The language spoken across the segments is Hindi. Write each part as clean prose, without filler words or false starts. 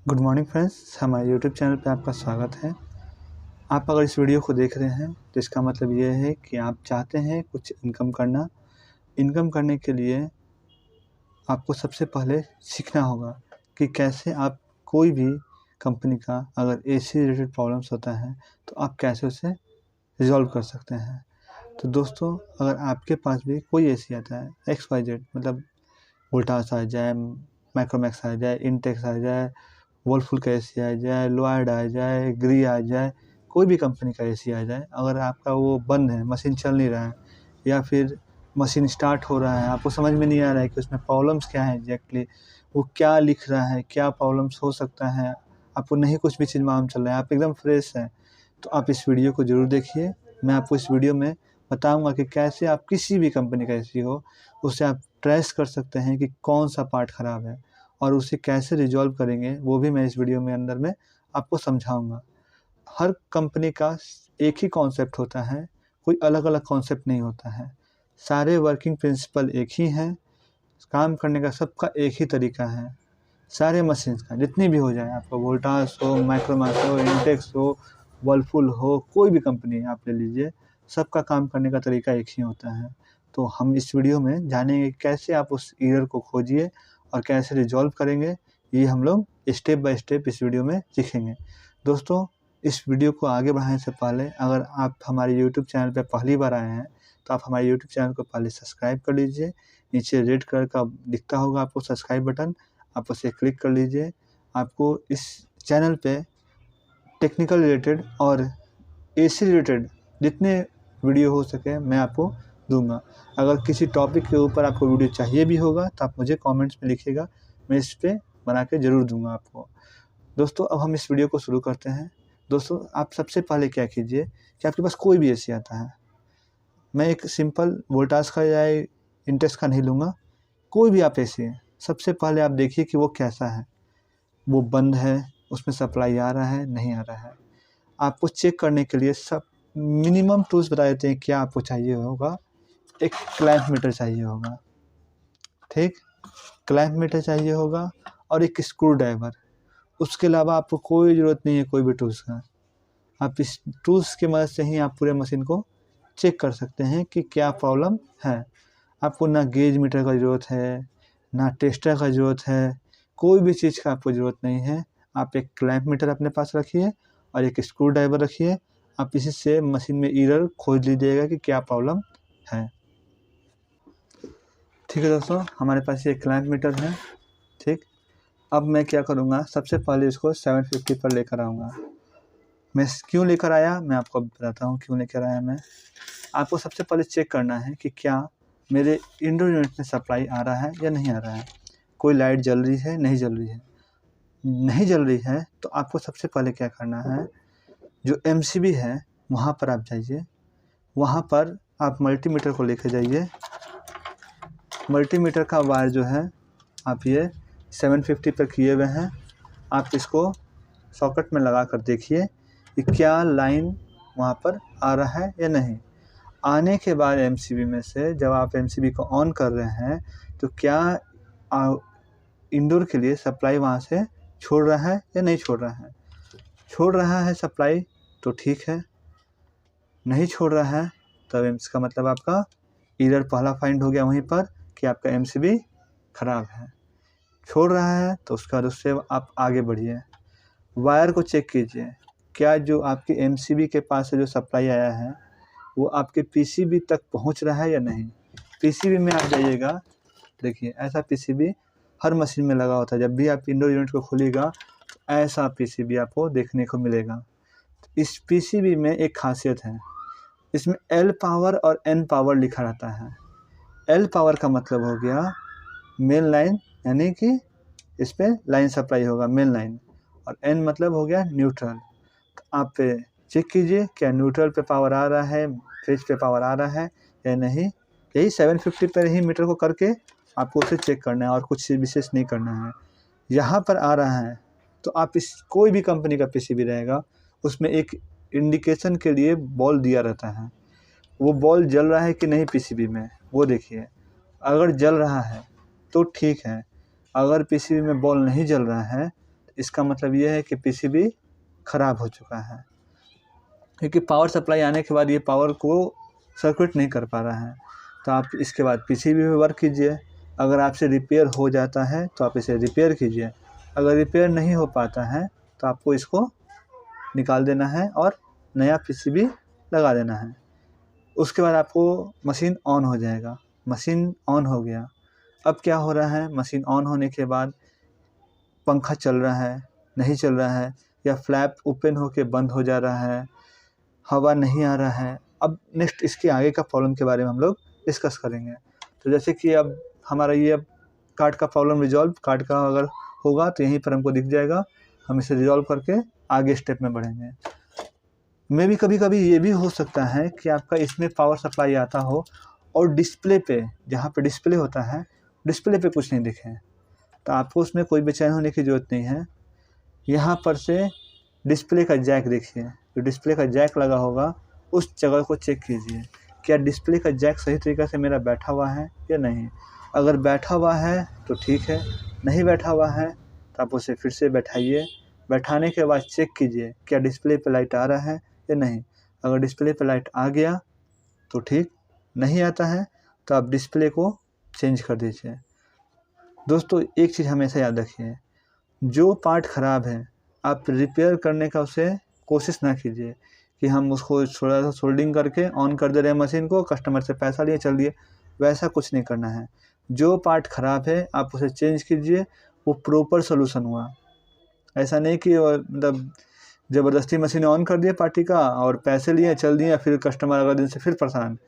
गुड मॉर्निंग फ्रेंड्स, हमारे यूट्यूब चैनल पे आपका स्वागत है। आप अगर इस वीडियो को देख रहे हैं तो इसका मतलब ये है कि आप चाहते हैं कुछ इनकम करना। इनकम करने के लिए आपको सबसे पहले सीखना होगा कि कैसे आप कोई भी कंपनी का अगर एसी रिलेटेड प्रॉब्लम्स होता है तो आप कैसे उसे रिज़ॉल्व कर सकते हैं। तो दोस्तों, अगर आपके पास भी कोई एसी आता है XYZ, मतलब वोल्टास आ जाए, माइक्रोमैक्स आ जाए, इंटेक्स आ जाए, वर्लपूल का एसी आ जाए, लॉयड आ जाए, ग्री आ जाए, कोई भी कंपनी का एसी आ जाए, अगर आपका वो बंद है, मशीन चल नहीं रहा है या फिर मशीन स्टार्ट हो रहा है, आपको समझ में नहीं आ रहा है कि उसमें प्रॉब्लम्स क्या है एग्जैक्टली, वो क्या लिख रहा है, क्या प्रॉब्लम्स हो सकता है, आपको नहीं कुछ भी चीज़ मालूम चल रहा है, आप एकदम फ्रेश हैं, तो आप इस वीडियो को ज़रूर देखिए। मैं आपको इस वीडियो में बताऊँगा कि कैसे आप किसी भी कंपनी का एसी हो, उसे आप ट्रेस कर सकते हैं कि कौन सा पार्ट ख़राब है और उसे कैसे रिज़ॉल्व करेंगे, वो भी मैं इस वीडियो में अंदर में आपको समझाऊँगा। हर कंपनी का एक ही कॉन्सेप्ट होता है, कोई अलग-अलग कॉन्सेप्ट नहीं होता है। सारे वर्किंग प्रिंसिपल एक ही हैं, काम करने का सबका एक ही तरीका है। सारे मशीन्स का जितनी भी हो जाए, आपका वोल्टास हो, माइक्रोमैक्स हो, इंटेक्स हो, वर्लपूल हो, कोई भी कंपनी आप ले लीजिए, सबका काम करने का तरीका एक ही होता है। तो हम इस वीडियो में जानेंगे कैसे आप उस एरर को खोजिए और कैसे रिज़ॉल्व करेंगे, ये हम लोग स्टेप बाय स्टेप इस वीडियो में सीखेंगे। दोस्तों, इस वीडियो को आगे बढ़ाने से पहले अगर आप हमारे यूट्यूब चैनल पे पहली बार आए हैं, तो आप हमारे यूट्यूब चैनल को पहले सब्सक्राइब कर लीजिए। नीचे रेड कलर का दिखता होगा आपको सब्सक्राइब बटन, आप उसे क्लिक कर लीजिए। आपको इस चैनल पे टेक्निकल रिलेटेड और एसी रिलेटेड जितने वीडियो हो सके मैं आपको दूँगा। अगर किसी टॉपिक के ऊपर आपको वीडियो चाहिए भी होगा तो आप मुझे कमेंट्स में लिखिएगा, मैं इस पे बना के ज़रूर दूँगा आपको। दोस्तों, अब हम इस वीडियो को शुरू करते हैं। दोस्तों, आप सबसे पहले क्या कीजिए कि आपके पास कोई भी एसी आता है, मैं एक सिंपल वोल्टास का या इंटेक्स का नहीं लूँगा, कोई भी आप एसी है, सबसे पहले आप देखिए कि वो कैसा है, वो बंद है, उसमें सप्लाई आ रहा है, नहीं आ रहा है। आपको चेक करने के लिए सब मिनिमम टूल्स बता देते हैं क्या आपको चाहिए होगा। एक क्लैंप मीटर चाहिए होगा, ठीक? क्लैंप मीटर चाहिए होगा और एक स्क्रू ड्राइवर। उसके अलावा आपको कोई ज़रूरत नहीं है कोई भी टूल्स का। आप इस टूल्स की मदद से ही आप पूरे मशीन को चेक कर सकते हैं कि क्या प्रॉब्लम है। आपको ना गेज मीटर का ज़रूरत है, ना टेस्टर का ज़रूरत है, कोई भी चीज़ का आपको ज़रूरत नहीं है। आप एक क्लैंप मीटर अपने पास रखिए और एक स्क्रू ड्राइवर रखिए। आप इसी से मशीन में एरर खोज लीजिएगा कि क्या प्रॉब्लम है। ठीक है दोस्तों, हमारे पास ये क्लैंप मीटर है, ठीक। अब मैं क्या करूँगा, सबसे पहले इसको 750 पर लेकर आऊँगा। मैं क्यों लेकर आया, मैं आपको बताता हूँ क्यों लेकर आया मैं। आपको सबसे पहले चेक करना है कि क्या मेरे इंडोर यूनिट में सप्लाई आ रहा है या नहीं आ रहा है। कोई लाइट जल रही है, नहीं जल रही है। नहीं जल रही है तो आपको सबसे पहले क्या करना है, जो MCB है वहाँ पर आप जाइए। वहाँ पर आप मल्टीमीटर को लेकर जाइए। मल्टीमीटर का वायर जो है आप ये 750 पर किए हुए हैं, आप इसको सॉकेट में लगा कर देखिए कि क्या लाइन वहाँ पर आ रहा है या नहीं। आने के बाद MCB में से जब आप MCB को ऑन कर रहे हैं तो क्या इंडोर के लिए सप्लाई वहाँ से छोड़ रहा है या नहीं छोड़ रहा है। छोड़ रहा है सप्लाई तो ठीक है, नहीं छोड़ रहा है तब इसका मतलब आपका एरर पहला फाइंड हो गया वहीं पर कि आपका MCB ख़राब है। छोड़ रहा है तो उसका बाद उससे आप आगे बढ़िए, वायर को चेक कीजिए, क्या जो आपके MCB के पास से जो सप्लाई आया है वो आपके PCB तक पहुंच रहा है या नहीं। PCB में आप जाइएगा, देखिए ऐसा PCB हर मशीन में लगा होता है। जब भी आप इंडोर यूनिट को खोलिएगा तो ऐसा PCB आपको देखने को मिलेगा। इस PCB में एक खासियत है, इसमें L पावर और N पावर लिखा रहता है। L पावर का मतलब हो गया मेन लाइन, यानी कि इस पर लाइन सप्लाई होगा मेन लाइन, और N मतलब हो गया न्यूट्रल। तो आप चेक कीजिए क्या न्यूट्रल पे पावर आ रहा है, फेज पे पावर आ रहा है या नहीं। यही 750 पर ही मीटर को करके आपको उसे चेक करना है और कुछ विशेष नहीं करना है। यहाँ पर आ रहा है तो आप इस कोई भी कंपनी का PCB रहेगा उसमें एक इंडिकेशन के लिए बॉल दिया रहता है, वो बॉल जल रहा है कि नहीं PCB में वो देखिए। अगर जल रहा है तो ठीक है, अगर PCB में बॉल नहीं जल रहा है इसका मतलब ये है कि पीसीबी ख़राब हो चुका है, क्योंकि पावर सप्लाई आने के बाद ये पावर को सर्किट नहीं कर पा रहा है। तो आप इसके बाद पीसीबी पे वर्क कीजिए। अगर आपसे रिपेयर हो जाता है तो आप इसे रिपेयर कीजिए। अगर रिपेयर नहीं हो पाता है तो आपको इसको निकाल देना है और नया पीसीबी लगा देना है। उसके बाद आपको मशीन ऑन हो जाएगा। मशीन ऑन हो गया। अब क्या हो रहा है, मशीन ऑन होने के बाद पंखा चल रहा है, नहीं चल रहा है, या फ्लैप ओपन होके बंद हो जा रहा है, हवा नहीं आ रहा है। अब नेक्स्ट इसके आगे का प्रॉब्लम के बारे में हम लोग डिस्कस करेंगे। तो जैसे कि अब हमारा ये अब कार्ड का प्रॉब्लम रिजॉल्व, कार्ड का अगर होगा तो यहीं पर हमको दिख जाएगा। हम इसे रिजॉल्व करके आगे स्टेप में बढ़ेंगे। मे भी कभी कभी ये भी हो सकता है कि आपका इसमें पावर सप्लाई आता हो और डिस्प्ले पे, जहाँ पे डिस्प्ले होता है, डिस्प्ले पे कुछ नहीं दिखे। तो आपको उसमें कोई बेचैन होने की ज़रूरत नहीं है। यहाँ पर से डिस्प्ले का जैक देखिए, जो डिस्प्ले का जैक लगा होगा उस जगह को चेक कीजिए, क्या डिस्प्ले का जैक सही तरीक़े से मेरा बैठा हुआ है या नहीं। अगर बैठा हुआ है तो ठीक है, नहीं बैठा हुआ है तो आप उसे फिर से बैठाइए। बैठाने के बाद चेक कीजिए क्या डिस्प्ले पे लाइट आ रहा है या नहीं। अगर डिस्प्ले पे लाइट आ गया तो ठीक, नहीं आता है तो आप डिस्प्ले को चेंज कर दीजिए। दोस्तों एक चीज़ हमेशा याद रखिए, जो पार्ट ख़राब है आप रिपेयर करने का उसे कोशिश ना कीजिए कि हम उसको थोड़ा सा सोल्डिंग करके ऑन कर दे रहे हैं मशीन को, कस्टमर से पैसा लिए चल दिए, वैसा कुछ नहीं करना है। जो पार्ट ख़राब है आप उसे चेंज कीजिए, वो प्रॉपर सोल्यूशन हुआ। ऐसा नहीं कि मतलब ज़बरदस्ती मशीन ऑन कर दिए पार्टी का और पैसे लिए चल दिए, फिर कस्टमर अगले दिन से फिर परेशान।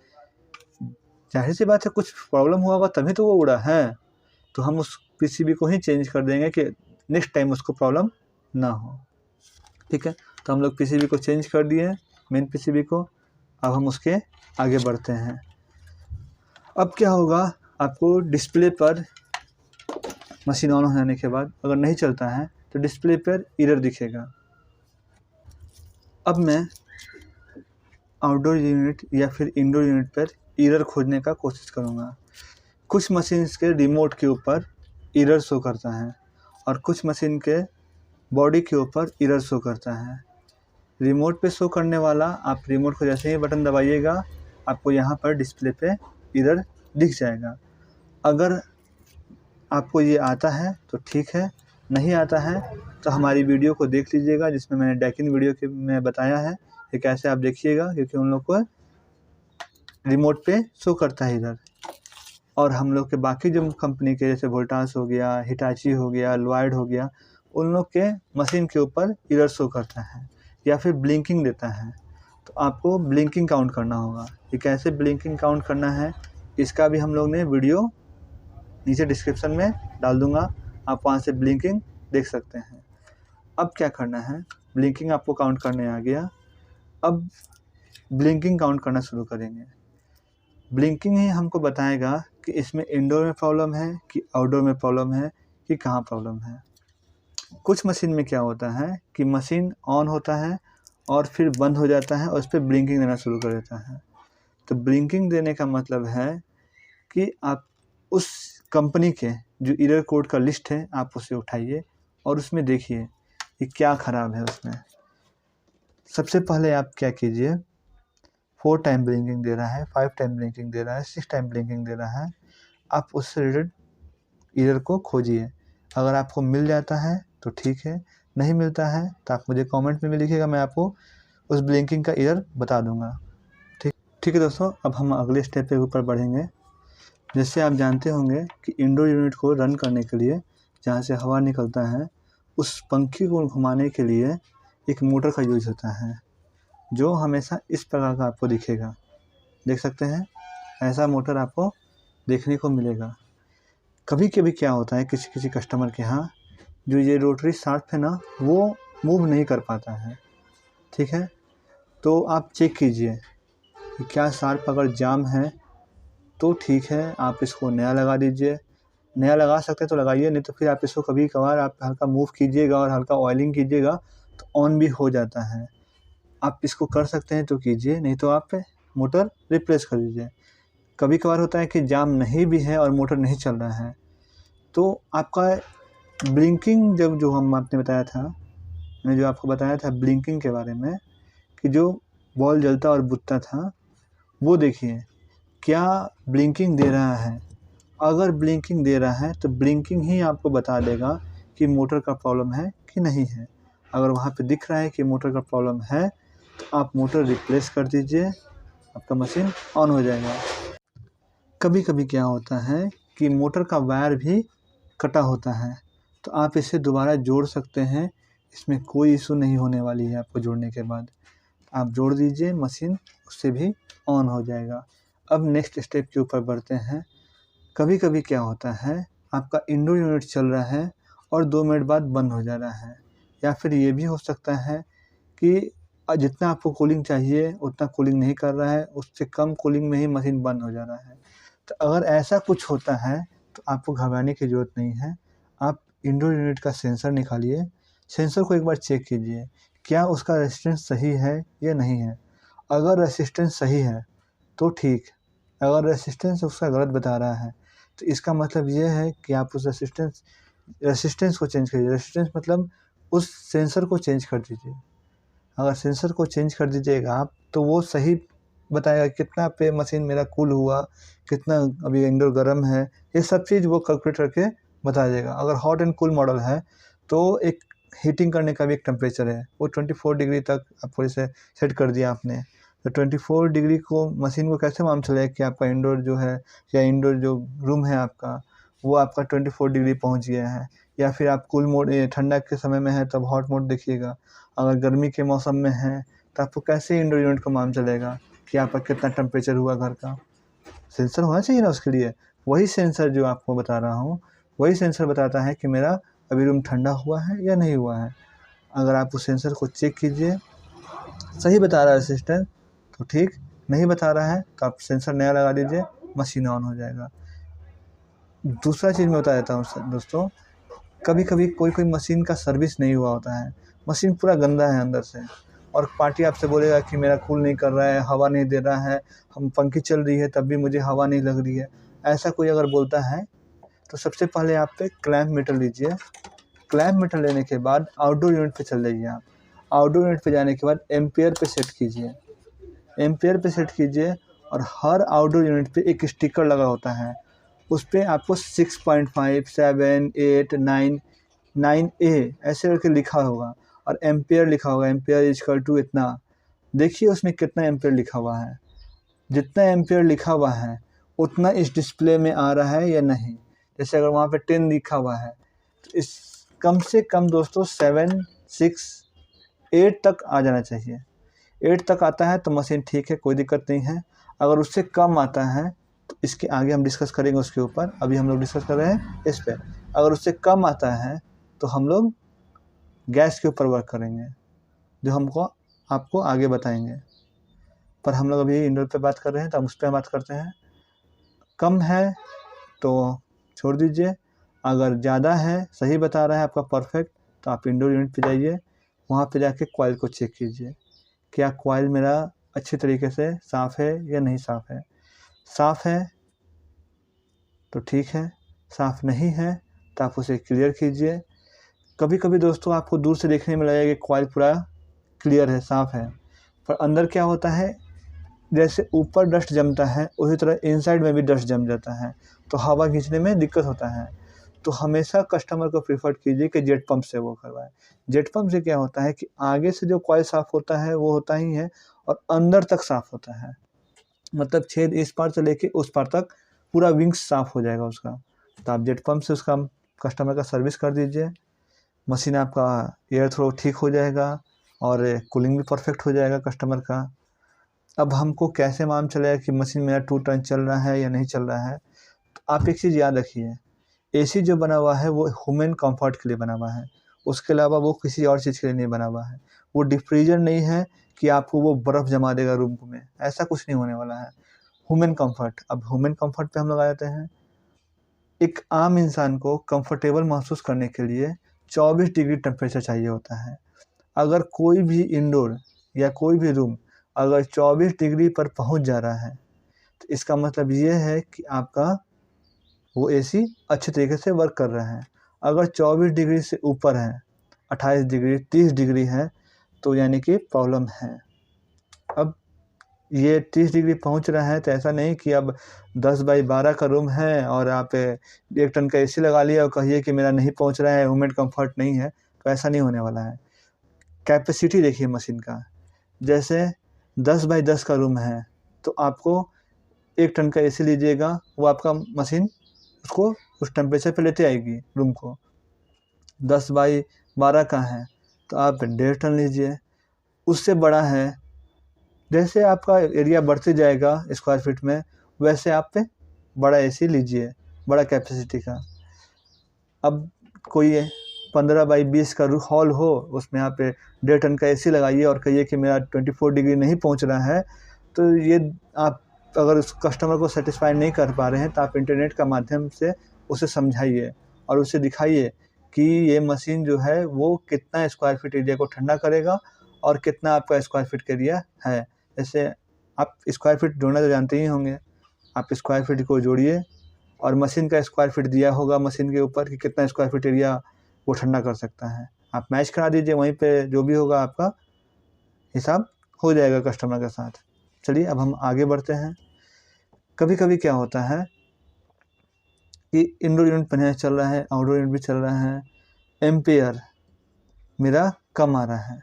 जाहिर सी बात है कुछ प्रॉब्लम हुआ होगा तभी तो वो उड़ा है, तो हम उस पीसीबी को ही चेंज कर देंगे कि नेक्स्ट टाइम उसको प्रॉब्लम ना हो। ठीक है, तो हम लोग पीसीबी को चेंज कर दिए, मेन पीसीबी को। अब हम उसके आगे बढ़ते हैं। अब क्या होगा, आपको डिस्प्ले पर मशीन ऑन हो जाने के बाद अगर नहीं चलता है तो डिस्प्ले पर एरर दिखेगा। अब मैं आउटडोर यूनिट या फिर इंडोर यूनिट पर एरर खोजने का कोशिश करूँगा। कुछ मशीन्स के रिमोट के ऊपर एरर शो करता है और कुछ मशीन के बॉडी के ऊपर एरर शो करता है। रिमोट पे शो करने वाला, आप रिमोट को जैसे ही बटन दबाइएगा आपको यहाँ पर डिस्प्ले पे एरर दिख जाएगा। अगर आपको ये आता है तो ठीक है, नहीं आता है तो हमारी वीडियो को देख लीजिएगा, जिसमें मैंने डेकिंग वीडियो के में बताया है कि कैसे आप देखिएगा, क्योंकि उन लोग को रिमोट पे शो करता है एरर। और हम लोग के बाकी जो कंपनी के जैसे वोल्टास हो गया, हिटाची हो गया, लॉयड हो गया, उन लोग के मशीन के ऊपर एरर शो करता है या फिर ब्लिंकिंग देता है। तो आपको ब्लिंकिंग काउंट करना होगा। ये कैसे ब्लिंकिंग काउंट करना है इसका भी हम लोग ने वीडियो नीचे डिस्क्रिप्शन में डाल दूँगा, आप वहाँ से ब्लिंकिंग देख सकते हैं। अब क्या करना है, ब्लिंकिंग आपको काउंट करने आ गया। अब ब्लिंकिंग काउंट करना शुरू करेंगे। ब्लिंकिंग ही हमको बताएगा कि इसमें इंडोर में प्रॉब्लम है कि आउटडोर में प्रॉब्लम है कि कहाँ प्रॉब्लम है। कुछ मशीन में क्या होता है कि मशीन ऑन होता है और फिर बंद हो जाता है और उस पर ब्लिंकिंग देना शुरू कर देता है। तो ब्लिंकिंग देने का मतलब है कि आप उस कंपनी के जो एरर कोड का लिस्ट है आप उसे उठाइए और उसमें देखिए कि क्या ख़राब है उसमें। सबसे पहले आप क्या कीजिए, 4 टाइम ब्लिंकिंग दे रहा है, 5 टाइम ब्लिंकिंग दे रहा है, 6 टाइम ब्लिंकिंग दे रहा है, आप उससे रिलेटेड एरर को खोजिए। अगर आपको मिल जाता है तो ठीक है, नहीं मिलता है तो आप मुझे कमेंट में भी लिखिएगा, मैं आपको उस ब्लिंकिंग का एरर बता दूंगा। ठीक है दोस्तों, अब हम अगले स्टेप पे ऊपर बढ़ेंगे। जैसे आप जानते होंगे कि इंडोर यूनिट को रन करने के लिए जहाँ से हवा निकलता है उस पंखे को घुमाने के लिए एक मोटर का यूज होता है, जो हमेशा इस प्रकार का आपको दिखेगा। देख सकते हैं, ऐसा मोटर आपको देखने को मिलेगा। कभी कभी क्या होता है किसी किसी कस्टमर के यहाँ जो ये रोटरी शाफ्ट है ना, वो मूव नहीं कर पाता है। ठीक है, तो आप चेक कीजिए कि क्या शाफ्ट अगर जाम है तो ठीक है, आप इसको नया लगा दीजिए। नया लगा सकते हैं तो लगाइए, नहीं तो फिर आप इसको कभी कभार आप हल्का मूव कीजिएगा और हल्का ऑयलिंग कीजिएगा तो ऑन भी हो जाता है। आप इसको कर सकते हैं तो कीजिए, नहीं तो आप मोटर रिप्लेस कर दीजिए। कभी कभार होता है कि जाम नहीं भी है और मोटर नहीं चल रहा है, तो आपका ब्लिंकिंग जब जो हम आपने बताया था, मैंने जो आपको बताया था ब्लिंकिंग के बारे में कि जो बॉल जलता और बुझता था, वो देखिए क्या ब्लिंकिंग दे रहा है। अगर ब्लिंकिंग दे रहा है तो ब्लिंकिंग ही आपको बता देगा कि मोटर का प्रॉब्लम है कि नहीं है। अगर वहाँ पे दिख रहा है कि मोटर का प्रॉब्लम है तो आप मोटर रिप्लेस कर दीजिए, आपका मशीन ऑन हो जाएगा। कभी कभी क्या होता है कि मोटर का वायर भी कटा होता है, तो आप इसे दोबारा जोड़ सकते हैं, इसमें कोई इशू नहीं होने वाली है। आपको जोड़ने के बाद आप जोड़ दीजिए, मशीन उससे भी ऑन हो जाएगा। अब नेक्स्ट स्टेप के ऊपर बढ़ते हैं। कभी कभी क्या होता है, आपका इंडोर यूनिट चल रहा है और 2 मिनट बाद बंद हो जा रहा है, या फिर ये भी हो सकता है कि जितना आपको कूलिंग चाहिए उतना कूलिंग नहीं कर रहा है, उससे कम कूलिंग में ही मशीन बंद हो जा रहा है। तो अगर ऐसा कुछ होता है तो आपको घबराने की ज़रूरत नहीं है। आप इंडोर यूनिट का सेंसर निकालिए, सेंसर को एक बार चेक कीजिए, क्या उसका रेजिस्टेंस सही है या नहीं है। अगर रेजिस्टेंस सही है तो ठीक, अगर रेजिस्टेंस उसका गलत बता रहा है तो इसका मतलब ये है कि आप उस रेजिस्टेंस को चेंज करिए। रेजिस्टेंस मतलब उस सेंसर को चेंज कर दीजिए। अगर सेंसर को चेंज कर दीजिएगा आप तो वो सही बताएगा कितना पे मशीन मेरा कूल हुआ, कितना अभी इंडोर गर्म है, ये सब चीज़ वो कैलकुलेट करके बता देगा। अगर हॉट एंड कूल मॉडल है तो एक हीटिंग करने का भी एक टेम्परेचर है, वो 24 डिग्री तक आपको जैसे सेट कर दिया आपने, तो 24 डिग्री को मशीन को कैसे मालूम चलेगा कि आपका इंडोर जो है या इंडोर जो रूम है आपका वो आपका 24 डिग्री पहुँच गया है। या फिर आप कूल मोड ठंडा के समय में है तब हॉट मोड देखिएगा, अगर गर्मी के मौसम में है तो आपको कैसे इंडोर यूनिट को मालूम चलेगा कि आपका कितना टेम्परेचर हुआ घर का। सेंसर होना चाहिए ना उसके लिए। वही सेंसर जो आपको बता रहा हूँ, वही सेंसर बताता है कि मेरा अभी रूम ठंडा हुआ है या नहीं हुआ है। अगर आप उस सेंसर को चेक कीजिए, सही बता रहा है सिस्टम तो ठीक, नहीं बता रहा है तो आप सेंसर नया लगा दीजिए, मशीन ऑन हो जाएगा। दूसरा चीज़ मैं बता देता हूँ दोस्तों, कभी कभी कोई मशीन का सर्विस नहीं हुआ होता है, मशीन पूरा गंदा है अंदर से, और पार्टी आपसे बोलेगा कि मेरा कूल नहीं कर रहा है, हवा नहीं दे रहा है, हम पंखी चल रही है तब भी मुझे हवा नहीं लग रही है। ऐसा कोई अगर बोलता है तो सबसे पहले आप पे क्लैंप मीटर लीजिए। क्लैंप मीटर लेने के बाद आउटडोर यूनिट पे चल जाइए आप। आउटडोर यूनिट पे जाने के बाद एम्पियर पे सेट कीजिए, एम्पियर पे सेट कीजिए, और हर आउटडोर यूनिट पे एक स्टिकर लगा होता है, उस पर आपको 6.5, 7, 8, 9, 9A ऐसे करके लिखा होगा, और एम्पेयर लिखा होगा, एम्पेयर इक्वल टू इतना। देखिए उसमें कितना एम्पेयर लिखा हुआ है, जितना एम्पेयर लिखा हुआ है उतना इस डिस्प्ले में आ रहा है या नहीं। जैसे अगर वहाँ पे 10 लिखा हुआ है तो इस कम से कम दोस्तों 7, 6, 8 तक आ जाना चाहिए। 8 तक आता है तो मशीन ठीक है, कोई दिक्कत नहीं है। अगर उससे कम आता है तो इसके आगे हम डिस्कस करेंगे उसके ऊपर, अभी हम लोग डिस्कस कर रहे हैं इस पर। अगर उससे कम आता है तो हम लोग गैस के ऊपर वर्क करेंगे, जो हमको आपको आगे बताएंगे। पर हम लोग अभी इंडोर पे बात कर रहे हैं तो हम उस पर बात करते हैं। कम है तो छोड़ दीजिए, अगर ज़्यादा है, सही बता रहा है आपका परफेक्ट, तो आप इंडोर यूनिट पे जाइए, वहाँ पे जाके कॉइल को चेक कीजिए, क्या कॉइल मेरा अच्छे तरीके से साफ़ है या नहीं साफ़ है। साफ़ है तो ठीक है, साफ़ नहीं है तो आप उसे क्लियर कीजिए। कभी कभी दोस्तों आपको दूर से देखने में लगेगा कि कॉइल पूरा क्लियर है, साफ़ है, पर अंदर क्या होता है, जैसे ऊपर डस्ट जमता है उसी तरह इनसाइड में भी डस्ट जम जाता है, तो हवा खींचने में दिक्कत होता है। तो हमेशा कस्टमर को प्रीफर कीजिए कि जेट पंप से वो करवाएं। जेट पंप से क्या होता है कि आगे से जो कॉइल साफ़ होता है वो होता ही है, और अंदर तक साफ़ होता है, मतलब छेद इस पार से लेके उस पार तक पूरा विंग्स साफ़ हो जाएगा उसका। तो आप जेट पंप से उसका कस्टमर का सर्विस कर दीजिए, मशीन आपका एयर थ्रो ठीक हो जाएगा और कूलिंग भी परफेक्ट हो जाएगा कस्टमर का। अब हमको कैसे मालूम चलेगा कि मशीन मेरा 2 टन चल रहा है या नहीं चल रहा है, तो आप एक चीज़ याद रखिए, एसी जो बना हुआ है वो ह्यूमन कंफर्ट के लिए बना हुआ है, उसके अलावा वो किसी और चीज़ के लिए नहीं बना हुआ है। वो डीप फ्रीजर नहीं है कि आपको वो बर्फ़ जमा देगा रूम में, ऐसा कुछ नहीं होने वाला है। ह्यूमन कंफर्ट, अब ह्यूमन कंफर्ट पे हम लोग आ जाते हैं। एक आम इंसान को कंफर्टेबल महसूस करने के लिए 24 डिग्री टेम्परेचर चाहिए होता है। अगर कोई भी इंडोर या कोई भी रूम अगर 24 डिग्री पर पहुंच जा रहा है तो इसका मतलब ये है कि आपका वो एसी अच्छे तरीके से वर्क कर रहा है। अगर 24 डिग्री से ऊपर है, 28 डिग्री, 30 डिग्री है, तो यानी कि प्रॉब्लम है। अब ये 30 डिग्री पहुंच रहा है तो ऐसा नहीं कि अब 10 बाई 12 का रूम है और आप 1 टन का एसी लगा लिया और कहिए कि मेरा नहीं पहुंच रहा है, वूमेन कंफर्ट नहीं है, तो ऐसा नहीं होने वाला है। कैपेसिटी देखिए मशीन का, जैसे 10 बाई 10 का रूम है तो आपको 1 टन का एसी लीजिएगा, वो आपका मशीन उसको उस टेम्परेचर पे लेते आएगी रूम को। 10 बाई 12 का है तो आप 1.5 टन लीजिए। उससे बड़ा है, जैसे आपका एरिया बढ़ते जाएगा स्क्वायर फीट में, वैसे आप पे बड़ा एसी लीजिए, बड़ा कैपेसिटी का। अब कोई 15 बाई 20 का हॉल हो, उसमें आप 1.5 टन का एसी लगाइए और कहिए कि मेरा 24 डिग्री नहीं पहुंच रहा है, तो ये आप अगर उस कस्टमर को सेटिस्फाई नहीं कर पा रहे हैं तो आप इंटरनेट का माध्यम से उसे समझाइए और उसे दिखाइए कि ये मशीन जो है वो कितना स्क्वायर फीट एरिया को ठंडा करेगा और कितना आपका स्क्वायर फीट का एरिया है। जैसे आप स्क्वायर फीट जोड़ना तो जानते ही होंगे, आप स्क्वायर फीट को जोड़िए और मशीन का स्क्वायर फीट दिया होगा मशीन के ऊपर कि कितना स्क्वायर फीट एरिया वो ठंडा कर सकता है। आप मैच करा दीजिए, वहीं पे जो भी होगा आपका हिसाब हो जाएगा कस्टमर के साथ। चलिए अब हम आगे बढ़ते हैं। कभी कभी क्या होता है कि इंडोर यूनिट बढ़िया चल रहा है, आउटडोर यूनिट भी चल रहा है, एम्पेयर मेरा कम आ रहा है।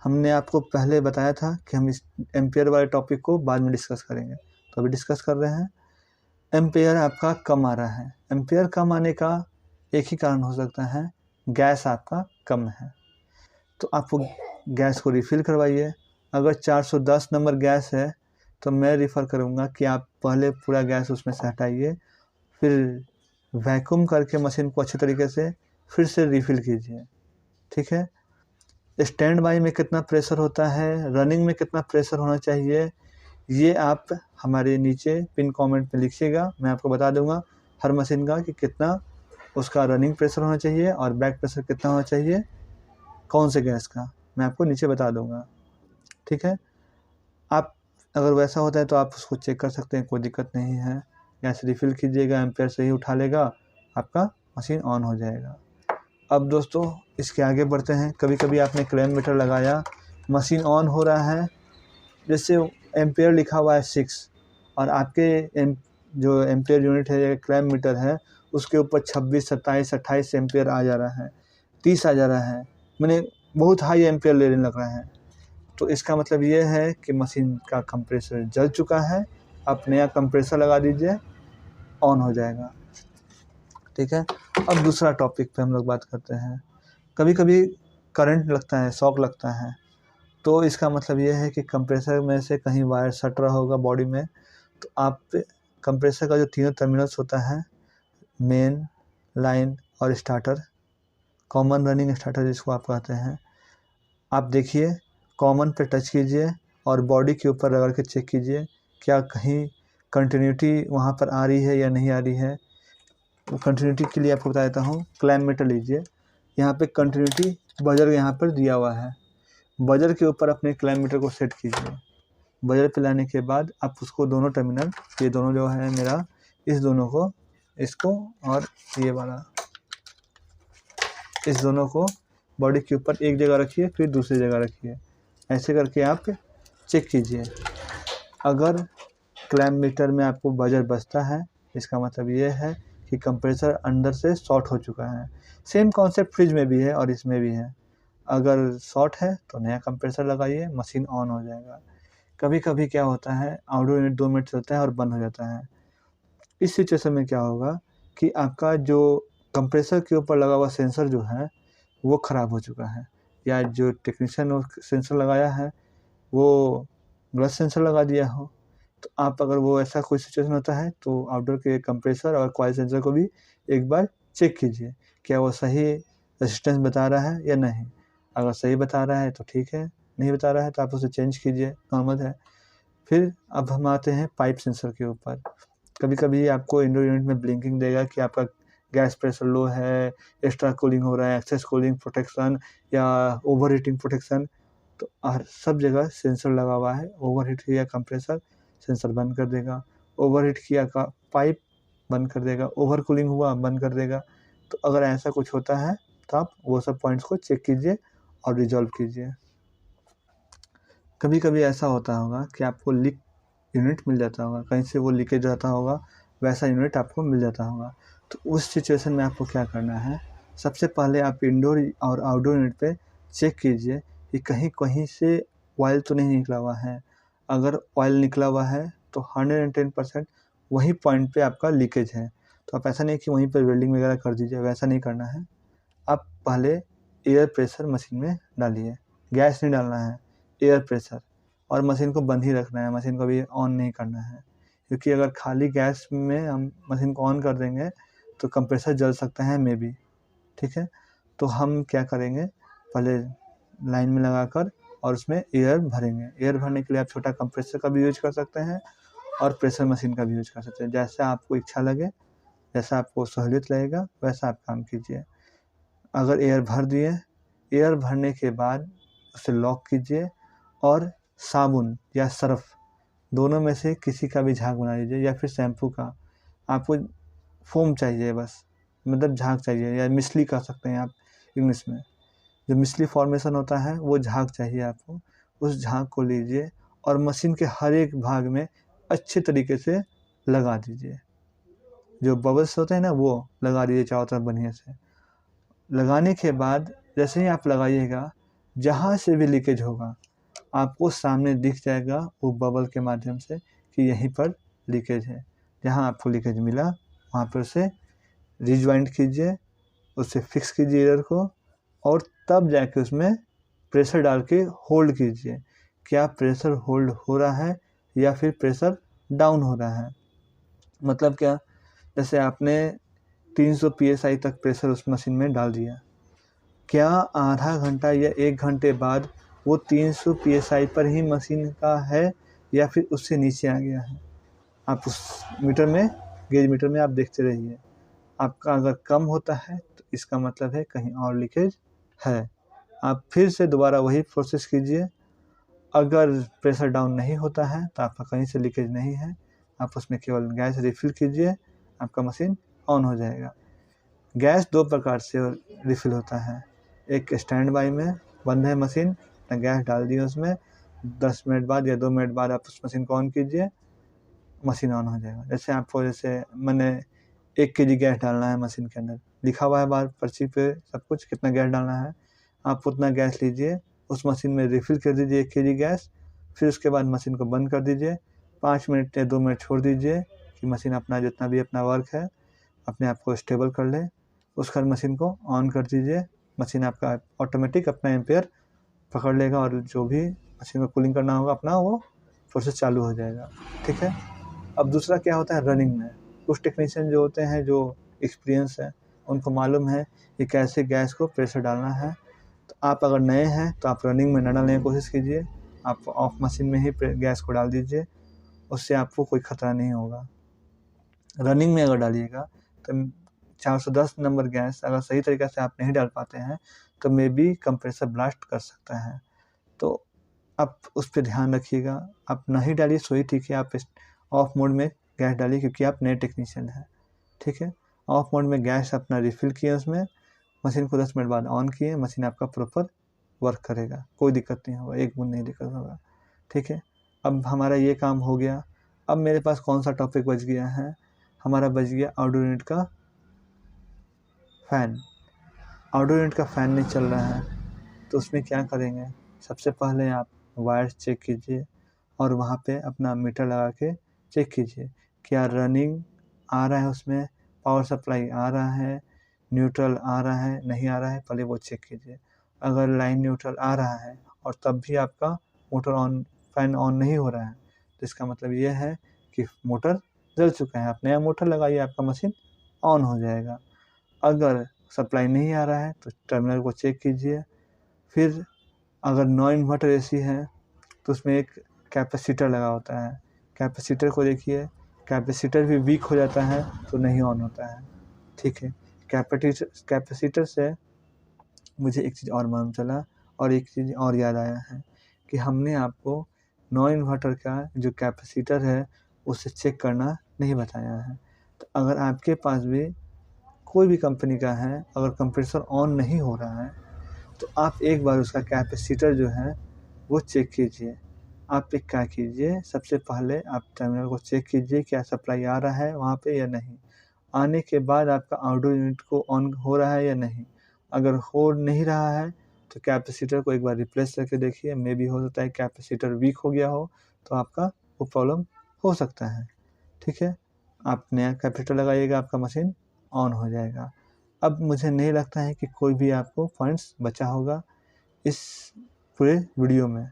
हमने आपको पहले बताया था कि हम इस एम्पेयर वाले टॉपिक को बाद में डिस्कस करेंगे, तो अभी डिस्कस कर रहे हैं। एम्पेयर आपका कम आ रहा है। एम्पेयर कम आने का एक ही कारण हो सकता है, गैस आपका कम है, तो आप वो गैस को रिफ़िल करवाइए। अगर 410 नंबर गैस है तो मैं रिफ़र करूँगा कि आप पहले पूरा गैस उसमें से हटाइए, फिर वैक्यूम करके मशीन को अच्छे तरीके से फिर से रिफ़िल कीजिए। ठीक है। स्टैंड बाई में कितना प्रेशर होता है, रनिंग में कितना प्रेशर होना चाहिए, ये आप हमारे नीचे पिन कमेंट में लिखिएगा। मैं आपको बता दूंगा हर मशीन का कि कितना उसका रनिंग प्रेशर होना चाहिए और बैक प्रेशर कितना होना चाहिए, कौन से गैस का, मैं आपको नीचे बता दूंगा। ठीक है। आप अगर वैसा होता है तो आप उसको चेक कर सकते हैं, कोई दिक्कत नहीं है। गैस रिफ़िल कीजिएगा, एम्पेयर सही उठा लेगा, आपका मशीन ऑन हो जाएगा। अब दोस्तों इसके आगे बढ़ते हैं। कभी कभी आपने क्लैम मीटर लगाया, मशीन ऑन हो रहा है, जैसे एम्पेयर लिखा हुआ है 6 और आपके जो एम्पेयर यूनिट है या क्लैम मीटर है उसके ऊपर 26, 27, 28 एम्पेयर आ जा रहा है, 30 आ जा रहा है, मैंने बहुत हाई एम्पेयर लेने लग रहा है, तो इसका मतलब ये है कि मशीन का कंप्रेसर जल चुका है। आप नया कंप्रेसर लगा दीजिए, ऑन हो जाएगा। ठीक है। अब दूसरा टॉपिक पे हम लोग बात करते हैं। कभी कभी करंट लगता है, शॉक लगता है, तो इसका मतलब ये है कि कंप्रेसर में से कहीं वायर सट रहा होगा बॉडी में, तो आप कंप्रेसर का जो तीनों टर्मिनल्स होता है, मेन, लाइन और स्टार्टर, कॉमन रनिंग स्टार्टर जिसको आप कहते हैं, आप देखिए कॉमन पे टच कीजिए और बॉडी के ऊपर रगड़ के चेक कीजिए क्या कहीं कंटिन्यूटी वहाँ पर आ रही है या नहीं आ रही है। कंटिन्यूटी के लिए आपको बता देता हूँ, क्लैम मीटर लीजिए, यहाँ पे कंटिन्यूटी बजर यहाँ पर दिया हुआ है, बजर के ऊपर अपने क्लैम मीटर को सेट कीजिए। बजर पे लाने के बाद आप उसको दोनों टर्मिनल, ये दोनों जो है मेरा, इस दोनों को, इसको और ये वाला, इस दोनों को बॉडी के ऊपर एक जगह रखिए, फिर दूसरी जगह रखिए, ऐसे करके आप चेक कीजिए। अगर क्लैम मीटर में आपको बजर बजता है, इसका मतलब ये है कि कंप्रेसर अंदर से शॉर्ट हो चुका है। सेम कॉन्सेप्ट फ्रिज में भी है और इसमें भी है। अगर शॉर्ट है तो नया कंप्रेसर लगाइए, मशीन ऑन हो जाएगा। कभी कभी क्या होता है, आउटडोर यूनिट 2 मिनट चलता है और बंद हो जाता है। इस सिचुएशन में क्या होगा कि आपका जो कंप्रेसर के ऊपर लगा हुआ सेंसर जो है वो ख़राब हो चुका है, या जो टेक्नीशियन ने सेंसर लगाया है वो गलत सेंसर लगा दिया हो। तो आप अगर वो ऐसा कोई सिचुएशन होता है तो आउटडोर के कंप्रेसर और कॉइल सेंसर को भी एक बार चेक कीजिए, क्या वो सही रेजिस्टेंस बता रहा है या नहीं। अगर सही बता रहा है तो ठीक है, नहीं बता रहा है तो आप उसे चेंज कीजिए, नॉर्मल है। फिर अब हम आते हैं पाइप सेंसर के ऊपर। कभी कभी आपको इंडोर यूनिट में ब्लिंकिंग देगा कि आपका गैस प्रेशर लो है, एक्स्ट्रा कूलिंग हो रहा है, एक्सेस कूलिंग प्रोटेक्शन या ओवर हीटिंग प्रोटेक्शन, तो हर सब जगह सेंसर लगा हुआ है। ओवर हीट किया कंप्रेसर, सेंसर बंद कर देगा, ओवर हीट किया का पाइप बंद कर देगा, ओवर कूलिंग हुआ बंद कर देगा। तो अगर ऐसा कुछ होता है तो आप वो सब पॉइंट्स को चेक कीजिए और रिजॉल्व कीजिए। कभी कभी ऐसा होता होगा कि आपको लीक यूनिट मिल जाता होगा, कहीं से वो लीकेज रहता होगा, वैसा यूनिट आपको मिल जाता होगा। तो उस सिचुएशन में आपको क्या करना है, सबसे पहले आप इंडोर और आउटडोर यूनिट पे चेक कीजिए कि कहीं कहीं से ऑयल तो नहीं निकला हुआ है। अगर ऑयल निकला हुआ है तो 110% वही पॉइंट पे आपका लीकेज है। तो आप ऐसा नहीं कि वहीं पर वेल्डिंग वगैरह कर दीजिए, वैसा नहीं करना है। आप पहले एयर प्रेशर मशीन में डालिए, गैस नहीं डालना है, एयर प्रेशर, और मशीन को बंद ही रखना है, मशीन को भी ऑन नहीं करना है। क्योंकि अगर खाली गैस में हम मशीन को ऑन कर देंगे तो कंप्रेसर जल सकता है मे बी, ठीक है। तो हम क्या करेंगे, पहले लाइन में लगाकर और उसमें एयर भरेंगे। एयर भरने के लिए आप छोटा कंप्रेसर का भी यूज कर सकते हैं और प्रेशर मशीन का भी यूज कर सकते हैं। जैसा आपको इच्छा लगे, जैसा आपको सहूलियत लगेगा वैसा आप काम कीजिए। अगर एयर भर दिए, एयर भरने के बाद उसे लॉक कीजिए और साबुन या सर्फ दोनों में से किसी का भी झाग बना लीजिए, या फिर शैम्पू का। आपको फोम चाहिए बस, मतलब झाग चाहिए, या मिसली कर सकते हैं आप इंग्लिश में। जो मिसली फॉर्मेशन होता है वो झाग चाहिए आपको। उस झाग को लीजिए और मशीन के हर एक भाग में अच्छे तरीके से लगा दीजिए। जो बबल्स होते हैं ना वो लगा दीजिए चारों तरफ बढ़िया से। लगाने के बाद जैसे ही आप लगाइएगा, जहाँ से भी लीकेज होगा आपको सामने दिख जाएगा वो बबल के माध्यम से कि यहीं पर लीकेज है। जहाँ आपको लीकेज मिला वहाँ पर उसे रिज्वाइंट कीजिए, उसे फिक्स कीजिए एयर को, और तब जाके उसमें प्रेशर डाल के होल्ड कीजिए। क्या प्रेशर होल्ड हो रहा है या फिर प्रेशर डाउन हो रहा है। मतलब क्या, जैसे आपने 300 psi तक प्रेशर उस मशीन में डाल दिया, क्या आधा घंटा या 1 घंटे बाद वो 300 psi पर ही मशीन का है या फिर उससे नीचे आ गया है। आप उस मीटर में, गेज मीटर में आप देखते रहिए। आपका अगर कम होता है तो इसका मतलब है कहीं और लीकेज है। आप फिर से दोबारा वही प्रोसेस कीजिए। अगर प्रेशर डाउन नहीं होता है तो आपका कहीं से लीकेज नहीं है, आप उसमें केवल गैस रिफ़िल कीजिए, आपका मशीन ऑन हो जाएगा। गैस 2 प्रकार से रिफ़िल होता है। एक स्टैंड बाई में बंद है मशीन, गैस डाल दिए उसमें, 10 मिनट बाद या 2 मिनट बाद आप उस मशीन को ऑन कीजिए, मशीन ऑन हो जाएगा। जैसे आपको, जैसे मैंने 1 kg गैस डालना है मशीन के अंदर, लिखा हुआ है बाहर पर्ची पे सब कुछ कितना गैस डालना है। आप उतना गैस लीजिए, उस मशीन में रिफ़िल कर दीजिए 1 kg गैस, फिर उसके बाद मशीन को बंद कर दीजिए। 5 मिनट या 2 मिनट छोड़ दीजिए कि मशीन अपना जितना भी अपना वर्क है अपने आप को स्टेबल कर ले। उसके बाद मशीन को ऑन कर दीजिए। मशीन आपका ऑटोमेटिक अपना एम्पेयर पकड़ लेगा और जो भी मशीन को कूलिंग करना होगा अपना वो प्रोसेस चालू हो जाएगा, ठीक है। अब दूसरा क्या होता है रनिंग में। कुछ टेक्नीशियन जो होते हैं, जो एक्सपीरियंस है, उनको मालूम है कि कैसे गैस को प्रेशर डालना है। तो आप अगर नए हैं तो आप रनिंग में न डालने की कोशिश कीजिए, आप ऑफ मशीन में ही गैस को डाल दीजिए, उससे आपको कोई ख़तरा नहीं होगा। रनिंग में अगर डालिएगा तो 410 नंबर गैस अगर सही तरीक़े से आप नहीं डाल पाते हैं तो मे बी कंप्रेसर ब्लास्ट कर सकता है। तो आप उस पे ध्यान रखिएगा। आप नहीं डालिए सो ही ठीक है, आप ऑफ मोड में गैस डालिए क्योंकि आप नए टेक्नीशियन हैं, ठीक है। ऑफ मोड में गैस अपना रिफ़िल किए, उसमें मशीन को 10 मिनट बाद ऑन किए, मशीन आपका प्रॉपर वर्क करेगा, कोई दिक्कत नहीं होगा, एक बूंद नहीं दिक्कत होगा, ठीक है। अब हमारा ये काम हो गया। अब मेरे पास कौन सा टॉपिक बच गया है, हमारा बच गया आउटडोर यूनिट का फ़ैन। आउटडोर यूनिट का फ़ैन नहीं चल रहा है तो उसमें क्या करेंगे, सबसे पहले आप वायर चेक कीजिए और वहाँ पे अपना मीटर लगा के चेक कीजिए क्या रनिंग आ रहा है, उसमें पावर सप्लाई आ रहा है, न्यूट्रल आ रहा है, नहीं आ रहा है, पहले वो चेक कीजिए। अगर लाइन न्यूट्रल आ रहा है और तब भी आपका मोटर ऑन, फ़ैन ऑन नहीं हो रहा है तो इसका मतलब ये है कि मोटर जल चुका है। आप नया मोटर लगाइए, आपका मशीन ऑन हो जाएगा। अगर सप्लाई नहीं आ रहा है तो टर्मिनल को चेक कीजिए। फिर अगर नॉन इन्वर्टर एसी है तो उसमें एक कैपेसिटर लगा होता है, कैपेसिटर को देखिए, कैपेसिटर भी वीक हो जाता है तो नहीं ऑन होता है, ठीक है। कैपेसिटर से मुझे एक चीज़ और मालूम चला और एक चीज़ और याद आया है कि हमने आपको नॉन इन्वर्टर का जो कैपेसिटर है उसे चेक करना नहीं बताया है। तो अगर आपके पास भी कोई भी कंपनी का है, अगर कंप्रेसर ऑन नहीं हो रहा है तो आप एक बार उसका कैपेसिटर जो है वो चेक कीजिए। आप एक क्या कीजिए, सबसे पहले आप टर्मिनल को चेक कीजिए क्या सप्लाई आ रहा है वहाँ पे या नहीं। आने के बाद आपका आउटडोर यूनिट को ऑन हो रहा है या नहीं। अगर हो नहीं रहा है तो कैपेसिटर को एक बार रिप्लेस करके देखिए, मे बी हो सकता है कैपेसिटर वीक हो गया हो, तो आपका वो प्रॉब्लम हो सकता है। ठीक है, आप नया कैपेसिटर लगाइएगा, आपका मशीन ऑन हो जाएगा। अब मुझे नहीं लगता है कि कोई भी आपको पॉइंट्स बचा होगा इस पूरे वीडियो में।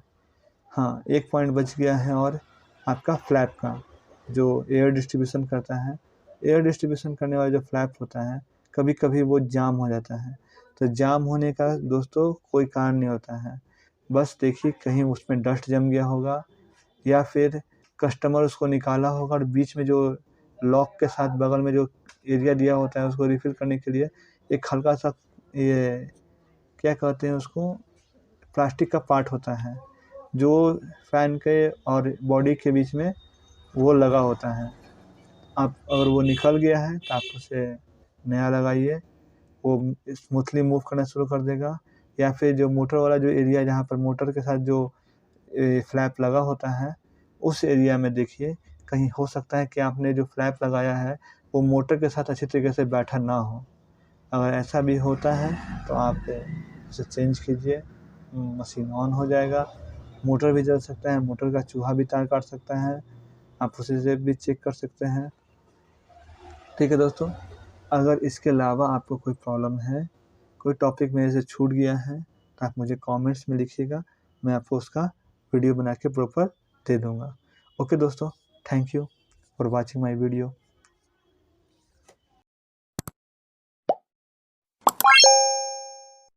हाँ, एक पॉइंट बच गया है और आपका फ्लैप का, जो एयर डिस्ट्रीब्यूशन करता है। एयर डिस्ट्रीब्यूशन करने वाला जो फ्लैप होता है, कभी-कभी वो जाम हो जाता है। तो जाम होने का दोस्तों कोई कारण नहीं होता है। बस देखिए कहीं उसमें डस्ट जम गया होगा या फिर कस्टमर उसको निकाला होगा और बीच में जो लॉक के साथ बगल में जो एरिया दिया होता है उसको रिफ़िल करने के लिए एक हल्का-सा ये क्या कहते हैं उसको, प्लास्टिक का पार्ट होता है, जो फ़ैन के और बॉडी के बीच में वो लगा होता है। आप अगर वो निकल गया है तो आप उसे नया लगाइए, वो स्मूथली मूव करना शुरू कर देगा। या फिर जो मोटर वाला जो एरिया जहाँ पर मोटर के साथ जो फ्लैप लगा होता है, उस एरिया में देखिए कहीं हो सकता है कि आपने जो फ्लैप लगाया है वो मोटर के साथ अच्छी तरीके से बैठा ना हो। अगर ऐसा भी होता है तो आप उसे चेंज कीजिए, मशीन ऑन हो जाएगा। मोटर भी जल सकता है, मोटर का चूहा भी तार काट सकता है, आप उसे से भी चेक कर सकते हैं। ठीक है दोस्तों, अगर इसके अलावा आपको कोई प्रॉब्लम है, कोई टॉपिक मेरे से छूट गया है तो आप मुझे कमेंट्स में लिखिएगा, मैं आपको उसका वीडियो बना के प्रॉपर दे दूँगा। ओके दोस्तों, thank you for watching my video.